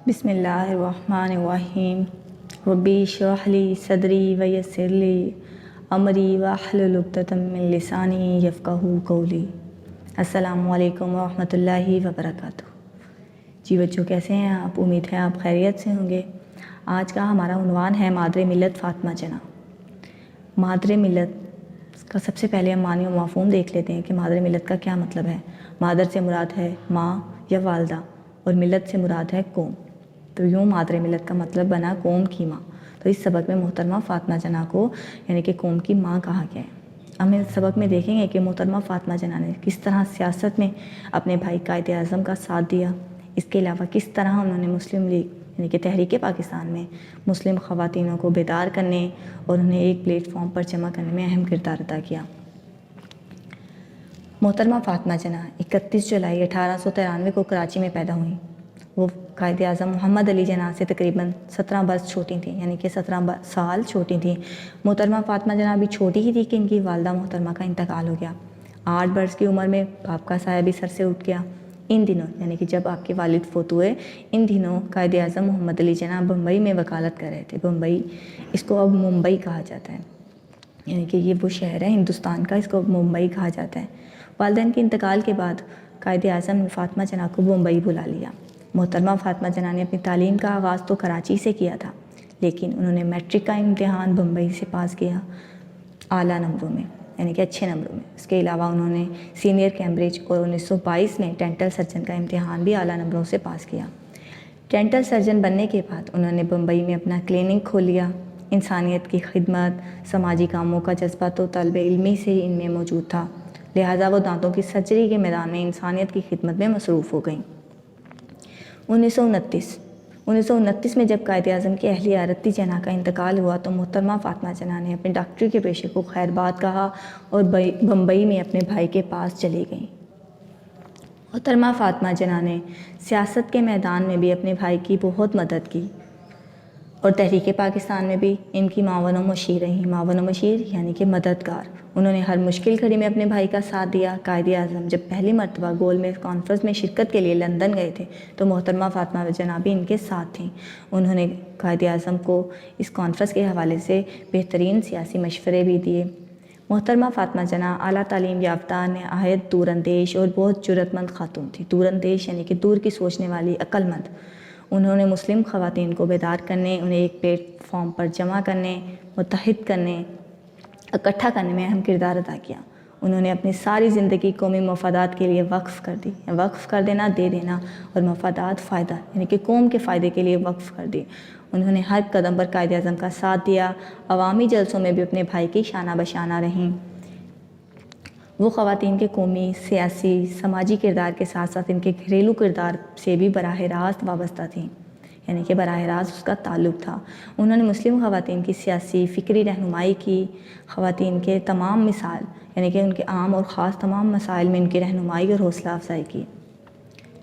بسم اللہ الرحمن الرحیم ربی اشرح لی صدری ویسر لی امری واحلل عقدۃ من لسانی یفقہوا قولی۔ السلام علیکم ورحمۃ اللہ وبرکاتہ۔ جی بچوں، کیسے ہیں آپ؟ امید ہے آپ خیریت سے ہوں گے۔ آج کا ہمارا عنوان ہے مادر ملت فاطمہ جناح۔ مادر ملت کا سب سے پہلے ہم معنی و مفہوم دیکھ لیتے ہیں کہ مادر ملت کا کیا مطلب ہے۔ مادر سے مراد ہے ماں یا والدہ، اور ملت سے مراد ہے قوم۔ تو یوں مادر ملت کا مطلب بنا قوم کی ماں۔ تو اس سبق میں محترمہ فاطمہ جناح کو یعنی کہ قوم کی ماں کہا گیا ہے۔ ہم اس سبق میں دیکھیں گے کہ محترمہ فاطمہ جناح نے کس طرح سیاست میں اپنے بھائی قائد اعظم کا ساتھ دیا، اس کے علاوہ کس طرح انہوں نے مسلم لیگ یعنی کہ تحریک پاکستان میں مسلم خواتینوں کو بیدار کرنے اور انہیں ایک پلیٹ فارم پر جمع کرنے میں اہم کردار ادا کیا۔ محترمہ فاطمہ جناح 31 جولائی 1893 کو کراچی میں پیدا ہوئیں۔ وہ قائد اعظم محمد علی جناح سے تقریباً 17 برس چھوٹی تھیں، یعنی کہ 17 سال چھوٹی تھیں۔ محترمہ فاطمہ جناح بھی چھوٹی ہی تھی کہ ان کی والدہ محترمہ کا انتقال ہو گیا۔ 8 برس کی عمر میں باپ کا سایہ بھی سر سے اٹھ گیا۔ ان دنوں یعنی کہ جب آپ کے والد فوت ہوئے، ان دنوں قائد اعظم محمد علی جناح بمبئی میں وکالت کر رہے تھے۔ بمبئی، اس کو اب ممبئی کہا جاتا ہے، یعنی کہ یہ وہ شہر ہے ہندوستان کا، اس کو اب ممبئی کہا جاتا ہے۔ والدین کے انتقال کے بعد قائد اعظم نے فاطمہ جناح کو ممبئی بلا لیا۔ محترمہ فاطمہ جناح نے اپنی تعلیم کا آغاز تو کراچی سے کیا تھا، لیکن انہوں نے میٹرک کا امتحان بمبئی سے پاس کیا، اعلیٰ نمبروں میں، یعنی کہ اچھے نمبروں میں۔ اس کے علاوہ انہوں نے سینئر کیمبرج اور 1922 میں ڈینٹل سرجن کا امتحان بھی اعلیٰ نمبروں سے پاس کیا۔ ڈینٹل سرجن بننے کے بعد انہوں نے بمبئی میں اپنا کلینک کھول لیا۔ انسانیت کی خدمت، سماجی کاموں کا جذبہ تو طلب علمی سے ہی ان میں موجود تھا، لہٰذا وہ دانتوں کی سرجری کے میدان میں انسانیت کی خدمت میں مصروف ہو گئیں۔ 1929 میں جب قائد اعظم کی اہلیہ رتی جناح کا انتقال ہوا تو محترمہ فاطمہ جناح نے اپنے ڈاکٹری کے پیشے کو خیر بات کہا اور بمبئی میں اپنے بھائی کے پاس چلی گئیں۔ محترمہ فاطمہ جناح نے سیاست کے میدان میں بھی اپنے بھائی کی بہت مدد کی اور تحریک پاکستان میں بھی ان کی معاون و مشیر رہیں۔ معاون و مشیر یعنی کہ مددگار۔ انہوں نے ہر مشکل گھڑی میں اپنے بھائی کا ساتھ دیا۔ قائد اعظم جب پہلی مرتبہ گول میز کانفرنس میں شرکت کے لیے لندن گئے تھے تو محترمہ فاطمہ جناح بھی ان کے ساتھ تھیں۔ انہوں نے قائد اعظم کو اس کانفرنس کے حوالے سے بہترین سیاسی مشورے بھی دیے۔ محترمہ فاطمہ جناح اعلیٰ تعلیم یافتہ، نہایت دور اندیش اور بہت جرأت مند خاتون تھی۔ دور اندیش یعنی کہ دور کی سوچنے والی، عقل مند۔ انہوں نے مسلم خواتین کو بیدار کرنے، انہیں ایک پلیٹ فارم پر جمع کرنے، متحد کرنے، اکٹھا کرنے میں اہم کردار ادا کیا۔ انہوں نے اپنی ساری زندگی قومی مفادات کے لیے وقف کر دی۔ وقف کر دینا، دے دینا، اور مفادات فائدہ یعنی کہ قوم کے فائدے کے لیے وقف کر دی۔ انہوں نے ہر قدم پر قائد اعظم کا ساتھ دیا۔ عوامی جلسوں میں بھی اپنے بھائی کی شانہ بشانہ رہیں۔ وہ خواتین کے قومی، سیاسی، سماجی کردار کے ساتھ ساتھ ان کے گھریلو کردار سے بھی براہ راست وابستہ تھیں، یعنی کہ براہ راست اس کا تعلق تھا۔ انہوں نے مسلم خواتین کی سیاسی، فکری رہنمائی کی، خواتین کے تمام مسائل یعنی کہ ان کے عام اور خاص تمام مسائل میں ان کی رہنمائی اور حوصلہ افزائی کی۔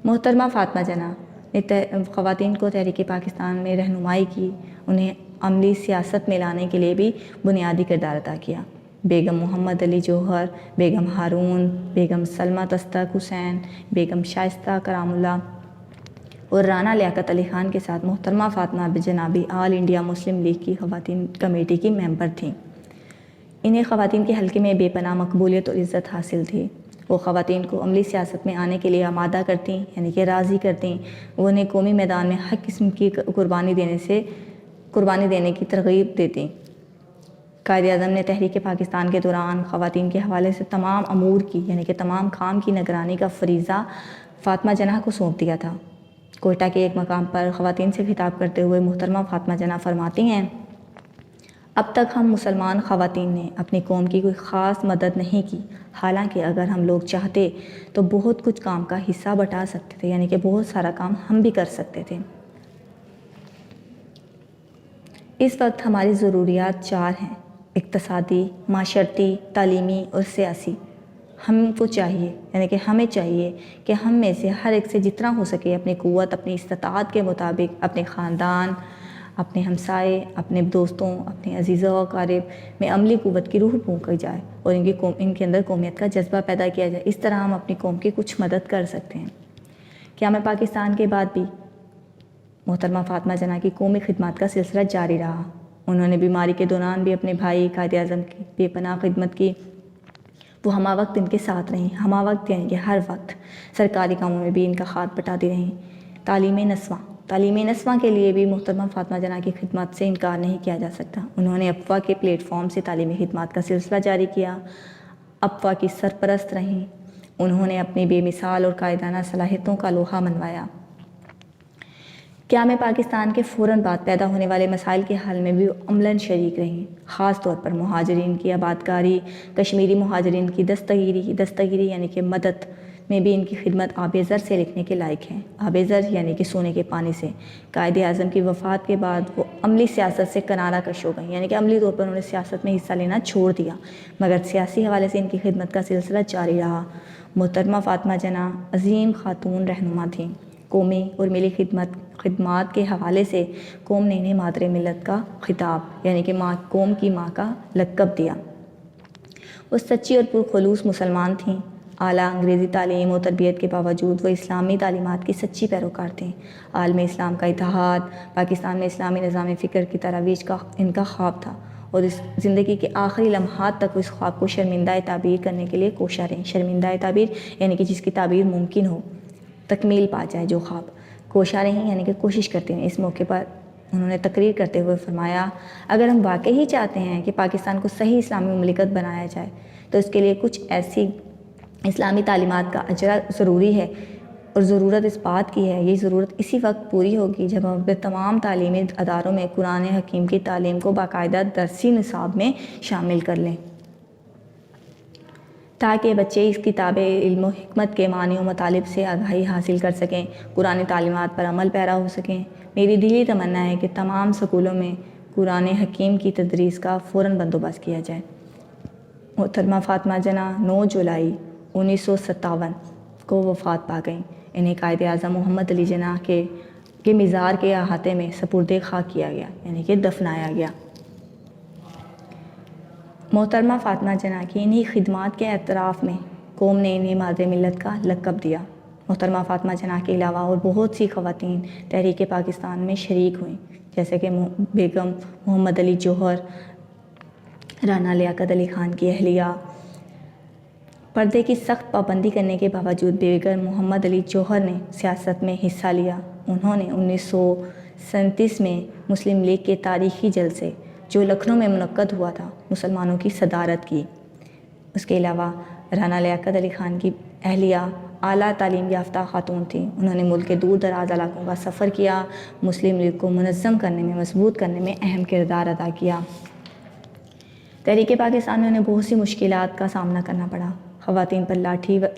محترمہ فاطمہ جناح نے خواتین کو تحریک پاکستان میں رہنمائی کی، انہیں عملی سیاست میں لانے کے لیے بھی بنیادی کردار ادا کیا۔ بیگم محمد علی جوہر، بیگم ہارون، بیگم سلمہ تستق حسین، بیگم شائستہ کرام اللہ اور رانا لیاقت علی خان کے ساتھ محترمہ فاطمہ جناح بھی آل انڈیا مسلم لیگ کی خواتین کمیٹی کی ممبر تھیں۔ انہیں خواتین کے حلقے میں بے پناہ مقبولیت اور عزت حاصل تھی۔ وہ خواتین کو عملی سیاست میں آنے کے لیے آمادہ کرتیں، یعنی کہ راضی کرتیں۔ وہ انہیں قومی میدان میں ہر قسم کی قربانی دینے کی ترغیب دیتیں۔ قائد اعظم نے تحریک پاکستان کے دوران خواتین کے حوالے سے تمام امور کی یعنی کہ تمام کام کی نگرانی کا فریضہ فاطمہ جناح کو سونپ دیا تھا۔ کوئٹہ کے ایک مقام پر خواتین سے خطاب کرتے ہوئے محترمہ فاطمہ جناح فرماتی ہیں، اب تک ہم مسلمان خواتین نے اپنی قوم کی کوئی خاص مدد نہیں کی، حالانکہ اگر ہم لوگ چاہتے تو بہت کچھ کام کا حصہ بٹا سکتے تھے، یعنی کہ بہت سارا کام ہم بھی کر سکتے تھے۔ اس وقت ہماری ضروریات 4 ہیں: اقتصادی، معاشرتی، تعلیمی اور سیاسی۔ ہم کو چاہیے یعنی کہ ہمیں چاہیے کہ ہم میں سے ہر ایک سے جتنا ہو سکے اپنی قوت، اپنی استطاعت کے مطابق اپنے خاندان، اپنے ہمسائے، اپنے دوستوں، اپنے عزیزوں و اقارب میں عملی قوت کی روح پھونکی جائے اور ان کے اندر قومیت کا جذبہ پیدا کیا جائے۔ اس طرح ہم اپنی قوم کی کچھ مدد کر سکتے ہیں۔ قیام پاکستان کے بعد بھی محترمہ فاطمہ جناح کی قومی خدمات کا سلسلہ جاری رہا۔ انہوں نے بیماری کے دوران بھی اپنے بھائی قائد اعظم کی بے پناہ خدمت کی۔ وہ ہمہ وقت ان کے ساتھ رہیں، ہمہ وقت یعنی کہ ہر وقت سرکاری کاموں میں بھی ان کا ہاتھ بٹاتی رہیں۔ تعلیم نسواں کے لیے بھی محترمہ فاطمہ جناح کی خدمات سے انکار نہیں کیا جا سکتا۔ انہوں نے افواہ کے پلیٹ فارم سے تعلیمی خدمات کا سلسلہ جاری کیا، افواہ کی سرپرست رہیں۔ انہوں نے اپنی بے مثال اور قائدانہ صلاحیتوں کا لوہا منوایا۔ قیام پاکستان کے فوراً بعد پیدا ہونے والے مسائل کے حل میں بھی عملاً شریک رہیں، خاص طور پر مہاجرین کی آبادکاری، کشمیری مہاجرین کی دستگیری یعنی کہ مدد میں بھی ان کی خدمت آب زر سے لکھنے کے لائق ہیں۔ آب زر یعنی کہ سونے کے پانی سے۔ قائد اعظم کی وفات کے بعد وہ عملی سیاست سے کنارہ کش ہو گئیں، یعنی کہ عملی طور پر انہوں نے سیاست میں حصہ لینا چھوڑ دیا، مگر سیاسی حوالے سے ان کی خدمت کا سلسلہ جاری رہا۔ محترمہ فاطمہ جناح عظیم خاتون رہنما تھیں۔ قومی اور ملی خدمات کے حوالے سے قوم نے انہیں مادر ملت کا خطاب یعنی کہ قوم کی ماں کا لقب دیا۔ وہ سچی اور پرخلوص مسلمان تھیں۔ اعلیٰ انگریزی تعلیم و تربیت کے باوجود وہ اسلامی تعلیمات کی سچی پیروکار تھیں۔ عالم اسلام کا اتحاد، پاکستان میں اسلامی نظام فکر کی ترویج کا ان کا خواب تھا، اور اس زندگی کے آخری لمحات تک وہ اس خواب کو شرمندہ تعبیر کرنے کے لیے کوشاں رہیں۔ شرمندہ تعبیر یعنی کہ جس کی تعبیر ممکن ہو، تکمیل پا جائے جو خواب، کوشاں رہیں یعنی کہ کوشش کرتے ہیں۔ اس موقع پر انہوں نے تقریر کرتے ہوئے فرمایا، اگر ہم واقعی چاہتے ہیں کہ پاکستان کو صحیح اسلامی مملکت بنایا جائے تو اس کے لیے کچھ ایسی اسلامی تعلیمات کا اجرا ضروری ہے، اور ضرورت اس بات کی ہے، یہ ضرورت اسی وقت پوری ہوگی جب ہم اپنے تمام تعلیمی اداروں میں قرآن حکیم کی تعلیم کو باقاعدہ درسی نصاب میں شامل کر لیں، تاکہ بچے اس کتاب علم و حکمت کے معنی و مطالب سے آگاہی حاصل کر سکیں، قرآن تعلیمات پر عمل پیرا ہو سکیں۔ میری دلی تمنا ہے کہ تمام سکولوں میں قرآن حکیم کی تدریس کا فوراً بندوبست کیا جائے۔ محترمہ فاطمہ جناح 9 جولائی 1957 کو وفات پا گئیں۔ انہیں قائد اعظم محمد علی جناح کے مزار کے احاطے میں سپرد خاک کیا گیا یعنی کہ دفنایا گیا۔ محترمہ فاطمہ جناح کی انہی خدمات کے اعتراف میں قوم نے انہیں مادر ملت کا لقب دیا۔ محترمہ فاطمہ جناح کے علاوہ اور بہت سی خواتین تحریک پاکستان میں شریک ہوئیں، جیسے کہ بیگم محمد علی جوہر، رانا لیاقت علی خان کی اہلیہ۔ پردے کی سخت پابندی کرنے کے باوجود بیگم محمد علی جوہر نے سیاست میں حصہ لیا۔ انہوں نے 1937 میں مسلم لیگ کے تاریخی جلسے جو لکھنؤ میں منعقد ہوا تھا، مسلمانوں کی صدارت کی۔ اس کے علاوہ رانا لیاقت علی خان کی اہلیہ اعلیٰ تعلیم یافتہ خاتون تھیں۔ انہوں نے ملک کے دور دراز علاقوں کا سفر کیا، مسلم لیگ کو منظم کرنے میں، مضبوط کرنے میں اہم کردار ادا کیا۔ تحریک پاکستان میں انہیں بہت سی مشکلات کا سامنا کرنا پڑا۔ خواتین پر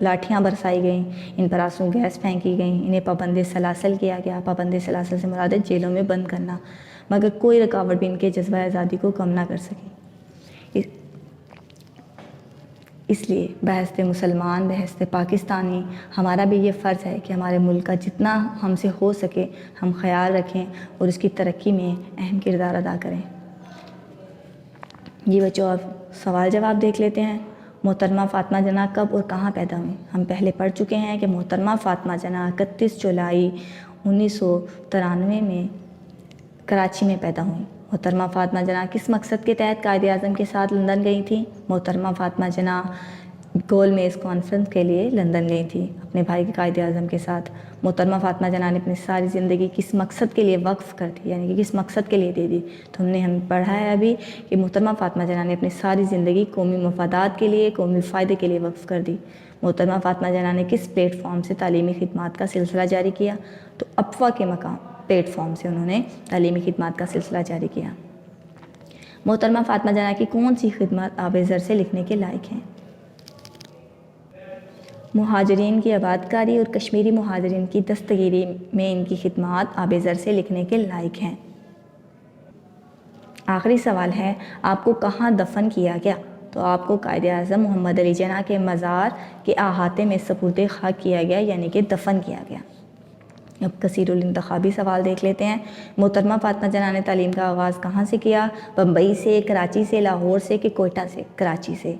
لاٹھیاں برسائی گئیں، ان پر آنسو گیس پھینکی گئیں، انہیں پابند سلاسل کیا گیا۔ پابند سلاسل سے مراد ہے جیلوں میں بند کرنا، مگر کوئی رکاوٹ بھی ان کے جذبہ آزادی کو کم نہ کر سکی۔ اس لیے بحیثیت مسلمان، بحیثیت پاکستانی، ہمارا بھی یہ فرض ہے کہ ہمارے ملک کا جتنا ہم سے ہو سکے ہم خیال رکھیں اور اس کی ترقی میں اہم کردار ادا کریں۔ جی بچوں، اب سوال جواب دیکھ لیتے ہیں۔ محترمہ فاطمہ جناح کب اور کہاں پیدا ہوئیں؟ ہم پہلے پڑھ چکے ہیں کہ محترمہ فاطمہ جناح 31 جولائی 1993 میں کراچی میں پیدا ہوئیں۔ محترمہ فاطمہ جناح کس مقصد کے تحت قائد اعظم کے ساتھ لندن گئی تھیں؟ محترمہ فاطمہ جناح گول میز کانفرنس کے لیے لندن گئی تھیں اپنے بھائی کے قائد اعظم کے ساتھ۔ محترمہ فاطمہ جناح نے اپنی ساری زندگی کس مقصد کے لیے وقف کر دی، یعنی کہ کس مقصد کے لیے دے دی؟ تو ہم پڑھا ہے ابھی کہ محترمہ فاطمہ جناح نے اپنی ساری زندگی قومی مفادات کے لیے، قومی فائدے کے لیے وقف کر دی۔ محترمہ فاطمہ جناح نے کس پلیٹ فارم سے تعلیمی خدمات کا سلسلہ جاری کیا؟ تو افواہ کے مقام پلیٹ فارم سے انہوں نے تعلیمی خدمات کا سلسلہ جاری کیا۔ محترمہ فاطمہ جناح کی کون سی خدمات آب زر سے لکھنے کے لائق ہیں؟ مہاجرین کی آبادکاری اور کشمیری مہاجرین کی دستگیری میں ان کی خدمات آب زر سے لکھنے کے لائق ہیں۔ آخری سوال ہے، آپ کو کہاں دفن کیا گیا؟ تو آپ کو قائد اعظم محمد علی جناح کے مزار کے احاطے میں سپرد خاک کیا گیا، یعنی کہ دفن کیا گیا۔ اب کثیر الانتخابی سوال دیکھ لیتے ہیں۔ محترمہ فاطمہ جناح نے تعلیم کا آغاز کہاں سے کیا؟ بمبئی سے، کراچی سے، لاہور سے کہ کوئٹہ سے؟ کراچی سے۔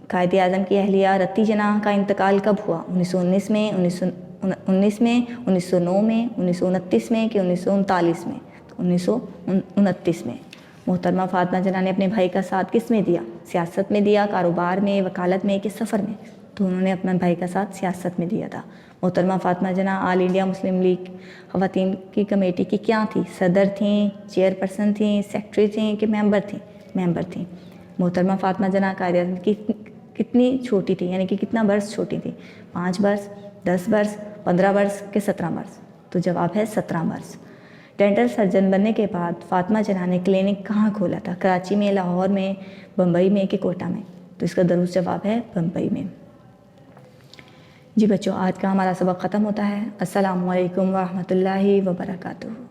قائد اعظم کی اہلیہ رتی جناح کا انتقال کب ہوا؟ 1919 میں، 1919 میں, 1909 میں, 1929 میں کہ 1939 میں؟ 1929 میں. محترمہ فاطمہ جناح نے اپنے بھائی کا ساتھ کس میں دیا؟ سیاست میں دیا, کاروبار میں, وکالت میں کہ سفر میں؟ تو انہوں نے اپنا بھائی کا ساتھ سیاست میں دیا تھا. محترمہ فاطمہ جناح آل انڈیا مسلم لیگ خواتین کی کمیٹی کی کیا تھیں؟ صدر تھیں, چیئر پرسن تھیں, سیکٹری تھیں کہ ممبر تھیں؟ ممبر تھیں. محترمہ فاطمہ جناح قائد اعظم کی کتنی چھوٹی تھی, یعنی کہ کتنا برس چھوٹی تھی؟ 5 برس, 10 برس, 15 برس کہ 17 برس؟ تو جواب ہے 17 برس. ڈینٹل سرجن بننے کے بعد فاطمہ جناح نے کلینک کہاں کھولا تھا؟ کراچی میں, لاہور میں, بمبئی میں کہ کوئٹہ میں؟ تو اس کا درست جواب ہے بمبئی میں. جی بچوں, آج کا ہمارا سبق ختم ہوتا ہے. السلام علیکم ورحمۃ اللہ وبرکاتہ.